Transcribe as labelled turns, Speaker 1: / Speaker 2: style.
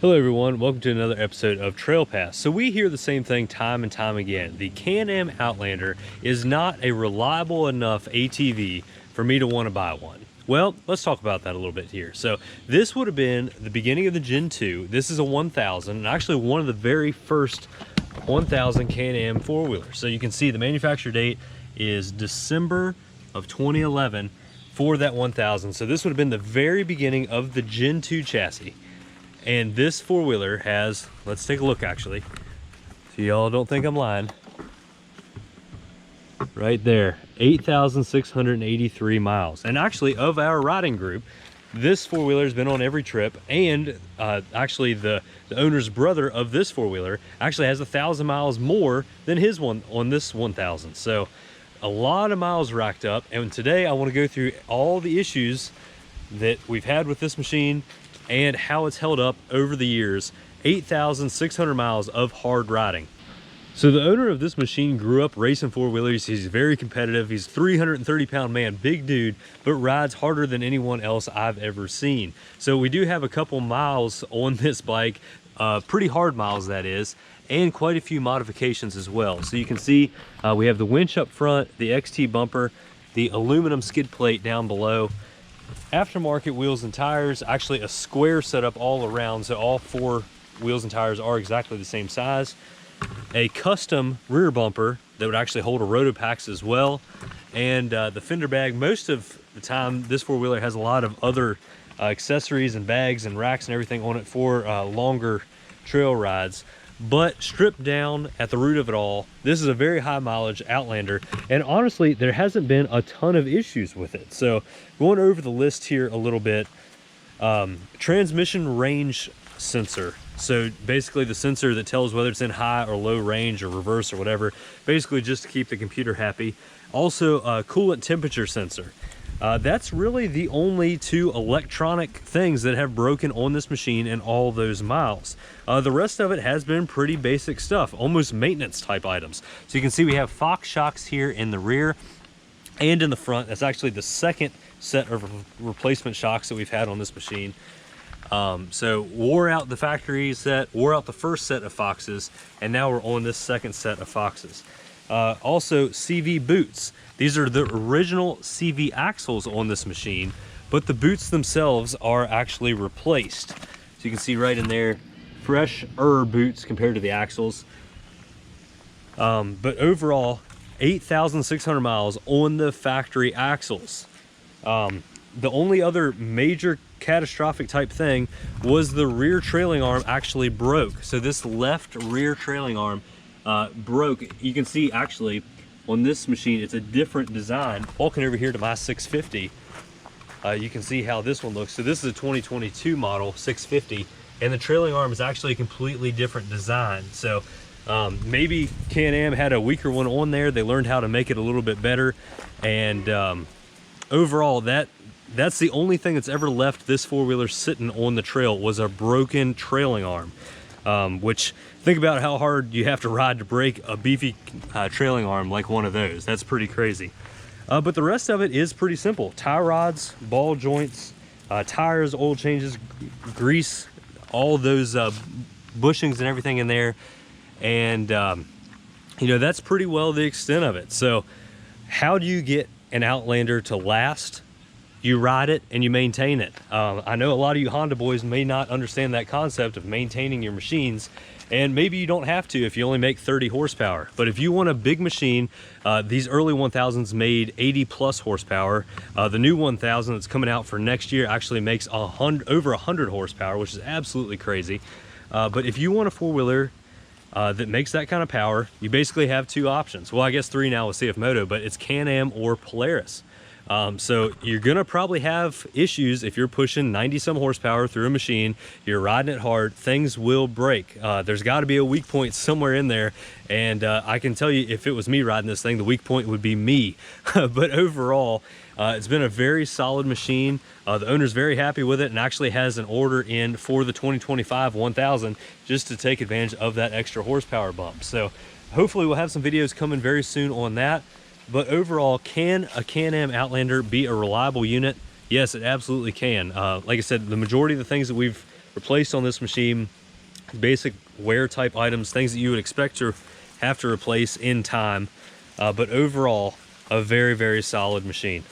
Speaker 1: Hello everyone, welcome to another episode of Trail Pass. So we hear the same thing time and time again. The Can-Am Outlander is not a reliable enough ATV for me to want to buy one. Well, let's talk about that a little bit here. So this would have been the beginning of the Gen 2. This is a 1000 and actually one of the very first 1000 Can-Am four-wheelers. So you can see the manufacture date is December of 2011 for that 1000. So this would have been the very beginning of the Gen 2 chassis. And this four-wheeler has, let's take a look actually, so y'all don't think I'm lying, right there, 8,683 miles. And actually, of our riding group, this four-wheeler has been on every trip, and actually the owner's brother of this four-wheeler actually has 1,000 miles more than his one on this 1000. So a lot of miles racked up, and today I want to go through all the issues that we've had with this machine and how it's held up over the years. 8,600 miles of hard riding. So the owner of this machine grew up racing four-wheelers. He's very competitive. He's a 330-pound man, big dude, but rides harder than anyone else I've ever seen. So we do have a couple miles on this bike, pretty hard miles that is, and quite a few modifications as well. So you can see we have the winch up front, the XT bumper, the aluminum skid plate down below, aftermarket wheels and tires, actually a square setup all around, so all four wheels and tires are exactly the same size, a custom rear bumper that would actually hold a Rotopax as well, and the fender bag. Most of the time this four-wheeler has a lot of other accessories and bags and racks and everything on it for longer trail rides. But stripped down at the root of it all, this is a very high mileage Outlander, and honestly there hasn't been a ton of issues with it. So going over the list here a little bit, transmission range sensor, so basically the sensor that tells whether it's in high or low range or reverse or whatever, basically just to keep the computer happy. Also a coolant temperature sensor. That's really the only two electronic things that have broken on this machine in all those miles. The rest of it has been pretty basic stuff, almost maintenance type items. So you can see we have Fox shocks here in the rear and in the front. That's actually the second set of replacement shocks that we've had on this machine. So wore out the factory set, wore out the first set of Foxes, and now we're on this second set of Foxes. Also CV boots. These are the original CV axles on this machine, but the boots themselves are actually replaced. So you can see right in there, fresh-er boots compared to the axles. But overall, 8,600 miles on the factory axles. The only other major catastrophic type thing was the rear trailing arm actually broke. So this left rear trailing arm broke. You can see actually on this machine it's a different design. Walking over here to my 650, you can see how this one looks. So this is a 2022 model 650, and the trailing arm is actually a completely different design. So maybe Can-Am had a weaker one on there. They learned how to make it a little bit better, and overall that's the only thing that's ever left this four-wheeler sitting on the trail was a broken trailing arm. Which, think about how hard you have to ride to break a beefy trailing arm like one of those. That's pretty crazy. But the rest of it is pretty simple. Tie rods, ball joints, tires, oil changes, grease, all those bushings and everything in there. And, you know, that's pretty well the extent of it. So how do you get an Outlander to last? You ride it and you maintain it. I know a lot of you Honda boys may not understand that concept of maintaining your machines, and maybe you don't have to if you only make 30 horsepower. But if you want a big machine, these early 1000s made 80 plus horsepower. The new 1000 that's coming out for next year actually makes over 100 horsepower, which is absolutely crazy. But if you want a four-wheeler that makes that kind of power, you basically have two options. Well, I guess three now with CF Moto, but it's Can-Am or Polaris. So you're gonna probably have issues if you're pushing 90 some horsepower through a machine, you're riding it hard, things will break. There's gotta be a weak point somewhere in there, and I can tell you if it was me riding this thing, the weak point would be me. But overall, it's been a very solid machine. The owner's very happy with it and actually has an order in for the 2025 1000 just to take advantage of that extra horsepower bump. So hopefully we'll have some videos coming very soon on that. But overall, can a Can-Am Outlander be a reliable unit? Yes, it absolutely can. Like I said, the majority of the things that we've replaced on this machine. Basic wear type items, things that you would expect to have to replace in time, but overall a very, very solid machine.